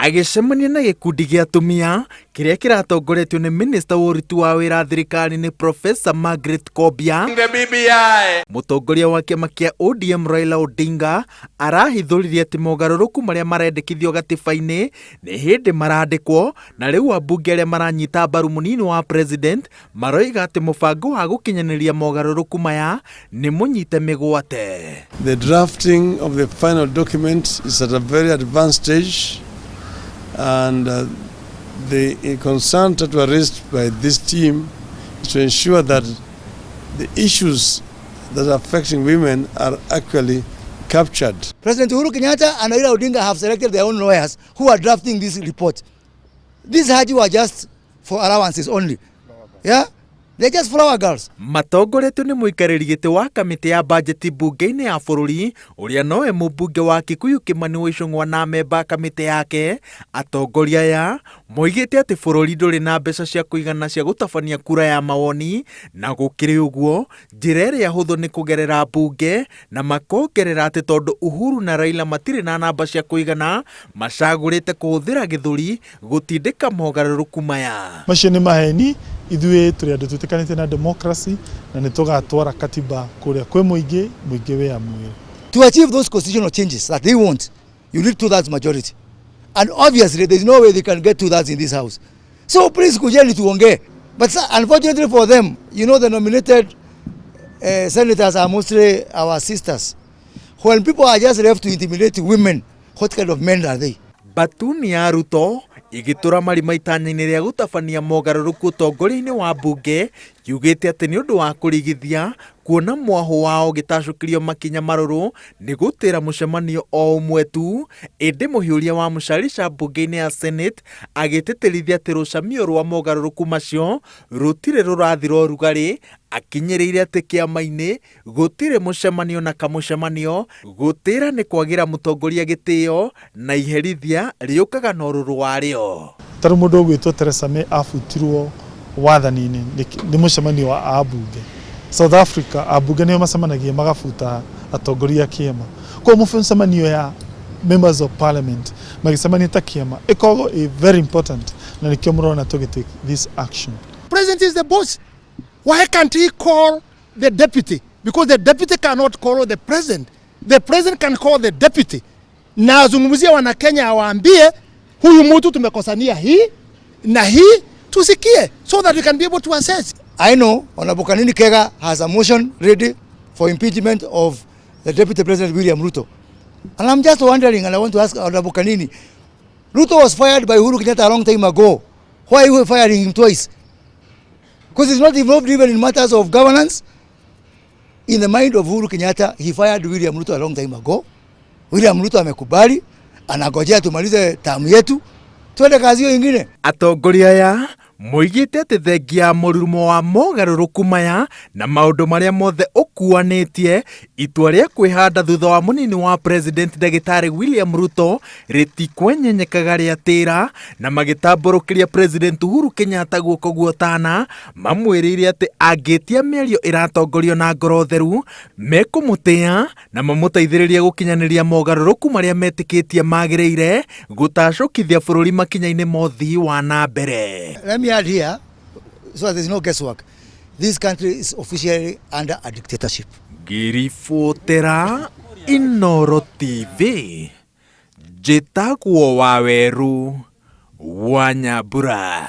agicemania na gikundi gia atumia kiria kiratongoretio ni Minister wa Ũruti wa Wĩra thirikari-inĩ Professor Margaret Kobia. Mutongoria wa kiama kia ODM Raila Odinga arahithũririe ati mogaruruku maria marendekithio gatiba-inĩ ni hindi marandikwo, na riu ambunge aria maranyita mbaru munini wa president maroiga ati mubango wa gukinyaniria mogaruruku maya ni munyite migwate. The drafting of the final document is at a very advanced stage, and the concerns that were raised by this team is to ensure that the issues that are affecting women are actually captured. President Uhuru Kenyatta and Raila Odinga have selected their own lawyers who are drafting this report. These haji were just for allowances only. Yeah? They're just flower girls. Matongoretio ni muikariri giti wa kamiti ya budget bunge-ini ya bururi uria noe mubunge wa Kikuyu Kimani Wicung'wa na memba kamiti yake. Atongoria ya moigite ati bururi nduri na mbeca cia kuigana cia gutabania kura ya mawoni, na gukiri uguo njira iria huthu ni kugerera bunge, na makongerera ati tondu Uhuru na Raila matire na namba cia kuigana macagurite kuhuthira githuri gutindika mogaruruku maya. Macio ni maheni. Ithuĩ tũrĩ andũ twĩtĩkanĩte na democracy na nĩ tũgatwara katiba kũrĩa kwĩ mũingĩ wĩa mwĩrĩ. To achieve those constitutional changes that they want, you need 2/3 majority. And obviously there is no way they can get 2/3 in this house. So please kujeni tuongee. But unfortunately for them, you know, the nominated senators are mostly our sisters. When people are just left to intimidate women, what kind of men are they? Mbatuni ya Ruto igitura marima itanya-ini ria gutabania mogaruruku utongoria-ini wa bunge yugite ati ni undu wa kurigithia kuona mwaho wao gitacukirio makinya maruru ni gutira mucemanio o umwe tu. Indi muhiuria wa mucarica bunge-ini ya Senate agiteterithia ati rucamio rwa mogaruruku macio rutire rurathira urugari, akinyiriire ati kiama-ini gutire mucemanio na kamucemanio, gutira ni kwagira mutongoria gitio na iherithia riukaga na ururu wario. Taru mundu gwitwo Theresa May afutirwo wathani-ini ni mucemanio wa abunge. South Africa abunge nio macemanagia magafuta atongoria kiama. Kwa mucemanio ya members of parliament magicemania ta kiama ikogo a very important, na nikio murona tugitake this action. President is the boss. Why can't he call the deputy? Because the deputy cannot call the president. The president can call the deputy. Na azungumzia wana Kenya waambie huyu mtu tumekosania hii na hii tusikie, so that we can be able to assess. I know Honorable Kanini Kega has a motion ready for impeachment of the Deputy President William Ruto. And I'm just wondering, and I want to ask Honorable Kanini, Ruto was fired by Uhuru Kenyatta a long time ago. Why are you firing him twice? Because he's not involved even in matters of governance. In the mind of Uhuru Kenyatta, he fired William Ruto a long time ago. William Ruto amekubali, anagojea tumalize tamu yetu, tuende kazi hiyo ingine. Atongoria ya moigite ati thengia mururumo wa mogaruruku maya na maundu maria mothe ukuanitie, itua ria kwihanda thutha wa munini wa president Dagitari William Ruto ritikwenyenyekaga riatira, na magitamburukiria president Uhuru Kenyatta guoko guotana, mamwiriire ati angitia mĩario iratongorio na ngoro theru mekumutia na mamutaithiririe gukinyaniria mogaruruku maria metikitie magiriire gutacukithia bururi makinya-ini mothi wa na mbere. Let me add here, so there's no guesswork. This country is officially under a dictatorship. Girifotera Inoro TV. Jitagwo Waweru Wanyabura.